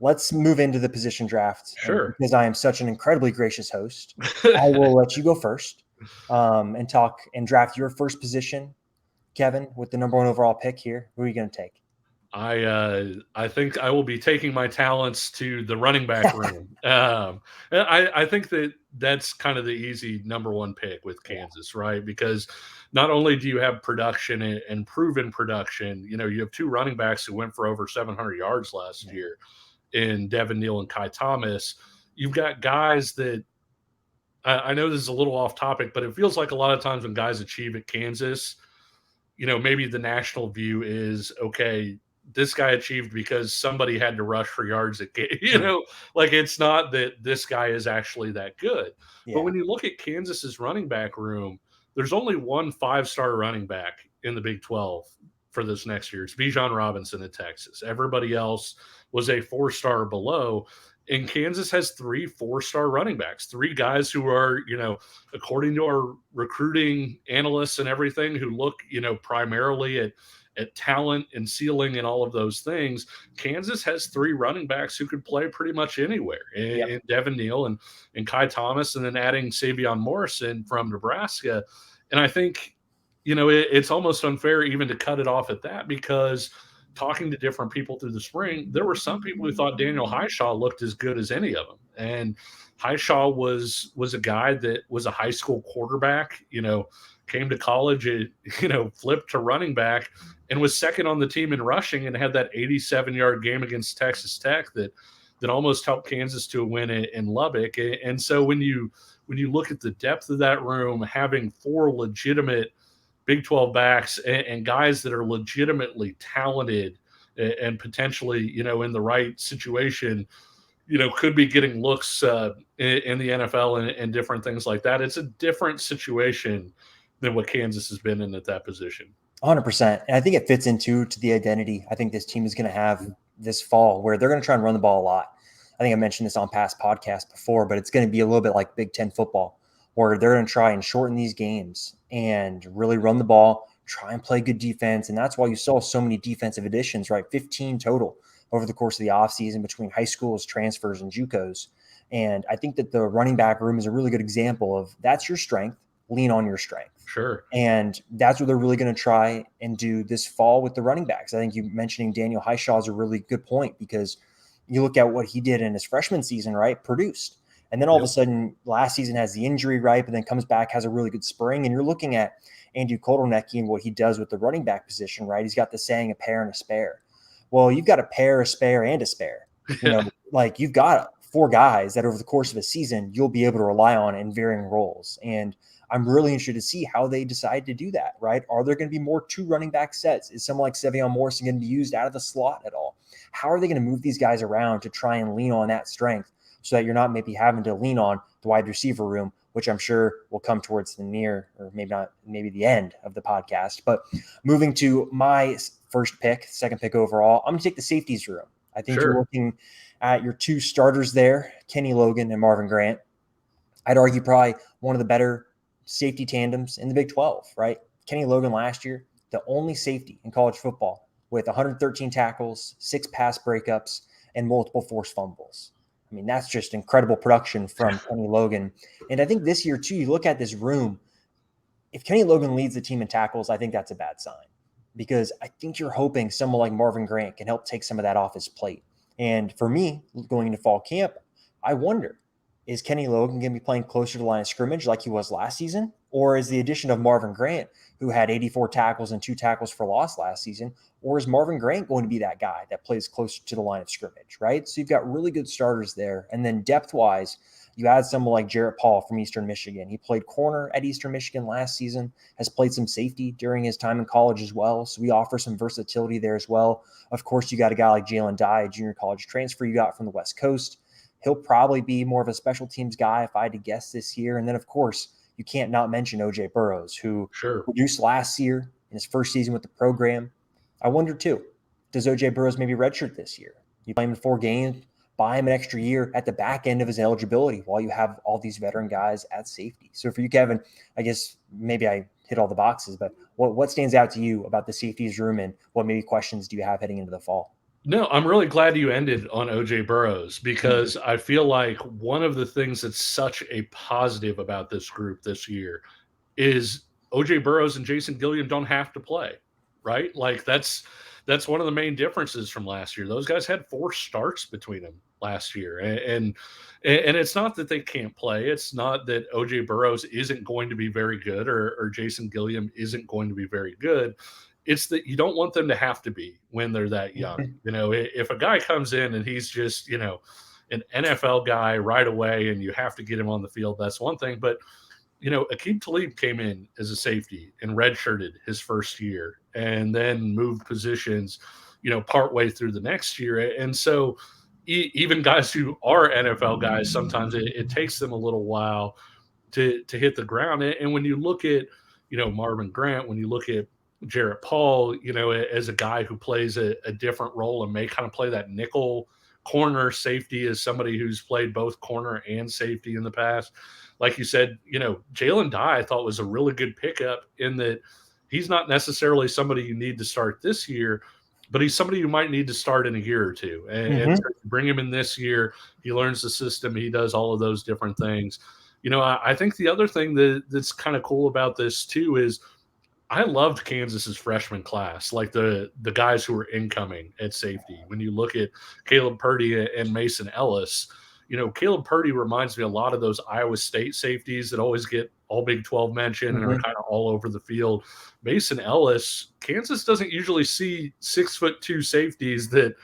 let's move into the position draft. And Sure. because I am such an incredibly gracious host, I will let you go first and talk and draft your first position, Kevin, with the number 1 overall pick here. Who are you going to take? I think I will be taking my talents to the running back room. I think that's kind of the easy number 1 pick with Kansas, right? Because not only do you have production and proven production, you have 2 running backs who went for over 700 yards last year in Devin Neal and Kai Thomas. You've got guys that I know this is a little off topic, but it feels like a lot of times when guys achieve at Kansas, maybe the national view is, okay, this guy achieved because somebody had to rush for yards at, like it's not that this guy is actually that good. Yeah. But when you look at Kansas's running back room, there's only one 5-star running back in the Big 12 for this next year. It's Bijan Robinson at Texas. Everybody else was a 4-star below. And Kansas has 3 4-star running backs, 3 guys who are, according to our recruiting analysts and everything, who look, primarily at talent and ceiling and all of those things. Kansas has 3 running backs who could play pretty much anywhere. And Devin Neal and Kai Thomas, and then adding Savion Morrison from Nebraska. And I think, it's almost unfair even to cut it off at that, because talking to different people through the spring, there were some people who thought Daniel Highshaw looked as good as any of them. And Highshaw was a guy that was a high school quarterback, came to college, flipped to running back and was second on the team in rushing, and had that 87-yard game against Texas Tech that almost helped Kansas to a win in Lubbock. And so when you look at the depth of that room, having 4 legitimate Big 12 backs and guys that are legitimately talented and potentially, in the right situation, could be getting looks in the NFL and different things like that. It's a different situation than what Kansas has been in at that position. 100%. And I think it fits into the identity I think this team is going to have this fall, where they're going to try and run the ball a lot. I think I mentioned this on past podcasts before, but it's going to be a little bit like Big Ten football, where they're going to try and shorten these games and really run the ball, try and play good defense. And that's why you saw so many defensive additions, right? 15 total over the course of the offseason between high schools, transfers, and JUCOs. And I think that the running back room is a really good example of that's your strength, lean on your strength. Sure. And that's what they're really going to try and do this fall with the running backs. I think you mentioning Daniel Highshaw is a really good point, because you look at what he did in his freshman season, right? Produced. And then all of a sudden, last season has the injury, right? But then comes back, has a really good spring. And you're looking at Andrew Kotelnicki and what he does with the running back position, right? He's got the saying, a pair and a spare. Well, you've got a pair, a spare, and a spare. Like you've got 4 guys that over the course of a season, you'll be able to rely on in varying roles. And I'm really interested to see how they decide to do that, right? Are there going to be more 2 running back sets? Is someone like Savion Morrison going to be used out of the slot at all? How are they going to move these guys around to try and lean on that strength, so that you're not maybe having to lean on the wide receiver room, which I'm sure will come towards the near, or maybe not, maybe the end of the podcast. But moving to my first pick, second pick overall, I'm going to take the safeties room. I think you're looking at your 2 starters there, Kenny Logan and Marvin Grant. I'd argue probably one of the better safety tandems in the Big 12, right? Kenny Logan last year, the only safety in college football with 113 tackles, 6 pass breakups, and multiple forced fumbles. I mean, that's just incredible production from Kenny Logan. And I think this year, too, you look at this room, if Kenny Logan leads the team in tackles, I think that's a bad sign, because I think you're hoping someone like Marvin Grant can help take some of that off his plate. And for me, going into fall camp, I wonder, is Kenny Logan going to be playing closer to the line of scrimmage like he was last season? Or is the addition of Marvin Grant, who had 84 tackles and 2 tackles for loss last season, or is Marvin Grant going to be that guy that plays closer to the line of scrimmage, right? So you've got really good starters there. And then depth-wise, you add someone like Jarrett Paul from Eastern Michigan. He played corner at Eastern Michigan last season, has played some safety during his time in college as well. So we offer some versatility there as well. Of course, you got a guy like Jalen Dye, a junior college transfer you got from the West Coast. He'll probably be more of a special teams guy if I had to guess this year. And then, of course, you can't not mention O.J. Burroughs, who produced last year in his first season with the program. I wonder, too, does O.J. Burroughs maybe redshirt this year? You play him in 4 games, buy him an extra year at the back end of his eligibility while you have all these veteran guys at safety. So for you, Kevin, I guess maybe I hit all the boxes, but what stands out to you about the safeties room, and what maybe questions do you have heading into the fall? No, I'm really glad you ended on OJ Burrows because I feel like one of the things that's such a positive about this group this year is OJ Burrows and Jason Gilliam don't have to play, right? Like that's one of the main differences from last year. Those guys had 4 starts between them last year, and it's not that they can't play. It's not that OJ Burrows isn't going to be very good or Jason Gilliam isn't going to be very good. It's that you don't want them to have to be when they're that young. You know, if a guy comes in and he's just, an NFL guy right away and you have to get him on the field, that's one thing. But Akeem Talib came in as a safety and redshirted his first year and then moved positions, partway through the next year. And so even guys who are NFL guys, sometimes it takes them a little while to hit the ground. And when you look at, Marvin Grant, when you look at Jarrett Paul, as a guy who plays a different role and may kind of play that nickel corner safety as somebody who's played both corner and safety in the past. Like you said, Jalen Dye I thought was a really good pickup in that he's not necessarily somebody you need to start this year, but he's somebody you might need to start in a year or two. And so bring him in this year. He learns the system. He does all of those different things. I think the other thing that's kind of cool about this too is I loved Kansas's freshman class, like the guys who were incoming at safety. When you look at Caleb Purdy and Mason Ellis, Caleb Purdy reminds me a lot of those Iowa State safeties that always get all Big 12 mention and are kind of all over the field. Mason Ellis, Kansas doesn't usually see 6'2" safeties that,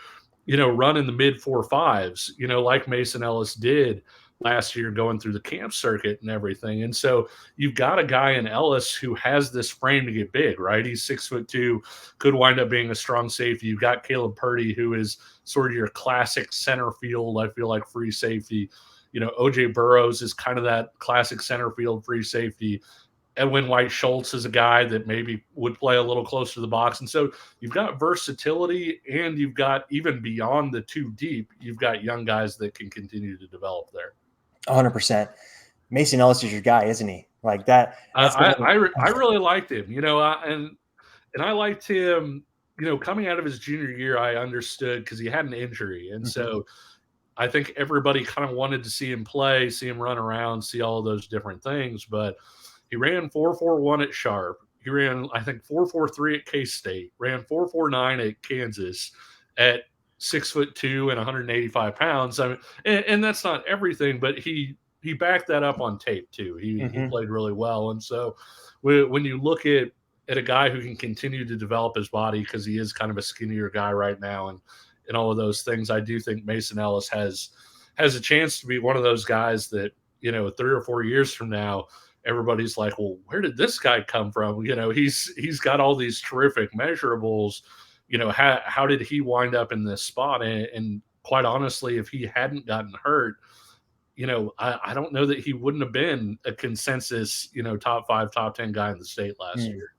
run in the mid 4.5s, like Mason Ellis did last year going through the camp circuit and everything. And so you've got a guy in Ellis who has this frame to get big, right? He's 6'2", could wind up being a strong safety. You've got Caleb Purdy, who is sort of your classic center field, I feel like, free safety. OJ Burrows is kind of that classic center field free safety. Edwin White Schultz is a guy that maybe would play a little closer to the box. And so you've got versatility and you've got, even beyond the 2 deep, you've got young guys that can continue to develop there. 100%. Mason Ellis is your guy, isn't he? Like that. I really liked him, and I liked him, coming out of his junior year. I understood because he had an injury. And so I think everybody kind of wanted to see him play, see him run around, see all of those different things. But he ran 4.41 at Sharp. He ran, I think, 4.43 at K-State, ran 4.49 at Kansas at 6'2" and 185 pounds. I mean, and that's not everything, but he backed that up on tape too. He played really well. And so when you look at a guy who can continue to develop his body, because he is kind of a skinnier guy right now, and all of those things, I do think Mason Ellis has a chance to be one of those guys that, 3 or 4 years from now, everybody's like, well, where did this guy come from? He's got all these terrific measurables. How did he wind up in this spot? And quite honestly, if he hadn't gotten hurt, I don't know that he wouldn't have been a consensus, top 5, top 10 guy in the state last year.